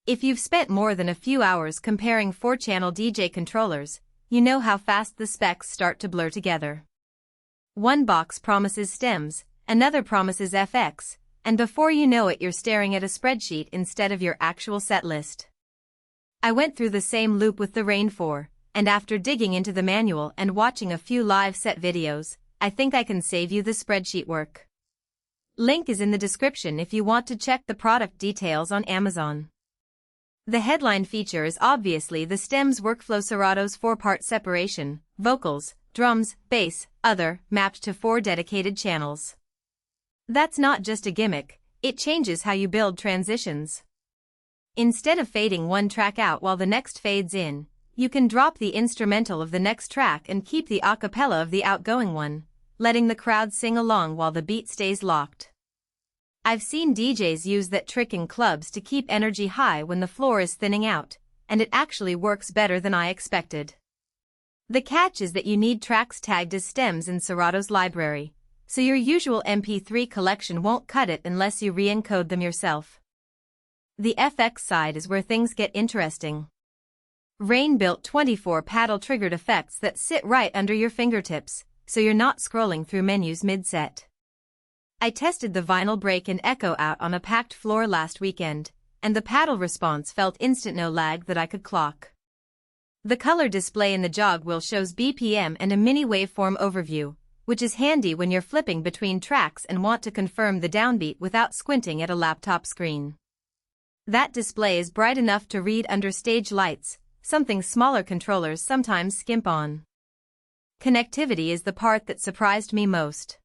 If you've spent more than a few hours comparing 4-channel DJ controllers, you know how fast the specs start to blur together. One box promises stems, another promises FX, and before you know it you're staring at a spreadsheet instead of your actual set list. I went through the same loop with the RANE 4, and after digging into the manual and watching a few live set videos, I think I can save you the spreadsheet work. Link is in the description if you want to check the product details on Amazon. The headline feature is obviously the stems workflow. Serato's 4-part separation, vocals, drums, bass, other, mapped to 4 dedicated channels. That's not just a gimmick, it changes how you build transitions. Instead of fading one track out while the next fades in, you can drop the instrumental of the next track and keep the a cappella of the outgoing one, letting the crowd sing along while the beat stays locked. I've seen DJs use that trick in clubs to keep energy high when the floor is thinning out, and it actually works better than I expected. The catch is that you need tracks tagged as stems in Serato's library, so your usual MP3 collection won't cut it unless you re-encode them yourself. The FX side is where things get interesting. RANE built 24 paddle-triggered effects that sit right under your fingertips, so you're not scrolling through menus mid-set. I tested the vinyl break and echo out on a packed floor last weekend, and the paddle response felt instant, no lag that I could clock. The color display in the Jog Wheel shows BPM and a mini waveform overview, which is handy when you're flipping between tracks and want to confirm the downbeat without squinting at a laptop screen. That display is bright enough to read under stage lights, something smaller controllers sometimes skimp on. Connectivity is the part that surprised me most.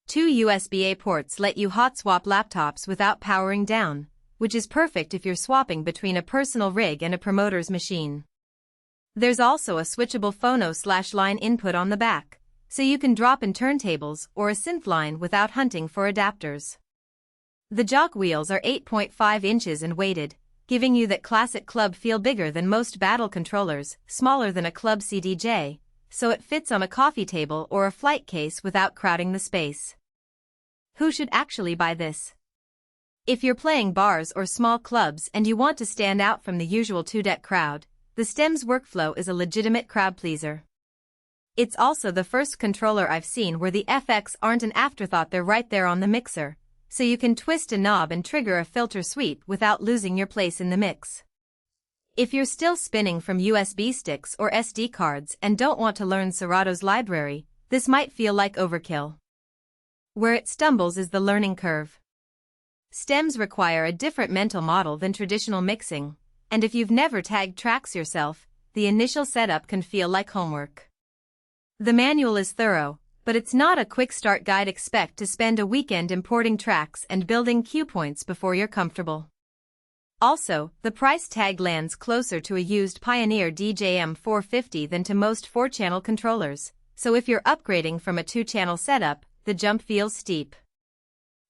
2 USB-A ports let you hot swap laptops without powering down, which is perfect if you're swapping between a personal rig and a promoter's machine. There's also a switchable phono/line input on the back, so you can drop in turntables or a synth line without hunting for adapters. The Jog Wheels are 8.5 inches and weighted, giving you that classic club feel. Bigger than most battle controllers, smaller than a club CDJ, so it fits on a coffee table or a flight case without crowding the space. Who should actually buy this? If you're playing bars or small clubs and you want to stand out from the usual 2-deck crowd, the stems workflow is a legitimate crowd pleaser. It's also the first controller I've seen where the FX aren't an afterthought, they're right there on the mixer, so you can twist a knob and trigger a filter sweep without losing your place in the mix. If you're still spinning from USB sticks or SD cards and don't want to learn Serato's library, this might feel like overkill. Where it stumbles is the learning curve. Stems require a different mental model than traditional mixing, and if you've never tagged tracks yourself, the initial setup can feel like homework. The manual is thorough, but it's not a quick start guide. Expect to spend a weekend importing tracks and building cue points before you're comfortable. Also, the price tag lands closer to a used Pioneer DJM 450 than to most 4-channel controllers, so if you're upgrading from a 2-channel setup, the jump feels steep.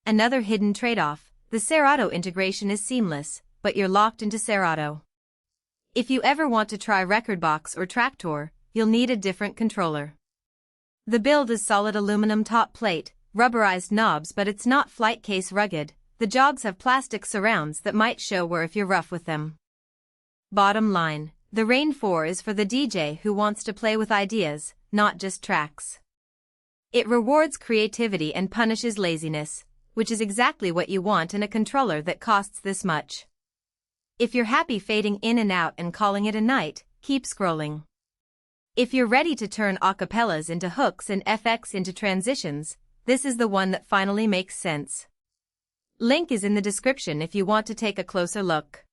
Another hidden trade-off, the Serato integration is seamless, but you're locked into Serato. If you ever want to try Rekordbox or Traktor, you'll need a different controller. The build is solid aluminum top plate, rubberized knobs, but it's not flight case rugged. The jogs have plastic surrounds that might show wear if you're rough with them. Bottom line, the RANE 4 is for the DJ who wants to play with ideas, not just tracks. It rewards creativity and punishes laziness, which is exactly what you want in a controller that costs this much. If you're happy fading in and out and calling it a night, keep scrolling. If you're ready to turn acapellas into hooks and FX into transitions, this is the one that finally makes sense. Link is in the description if you want to take a closer look.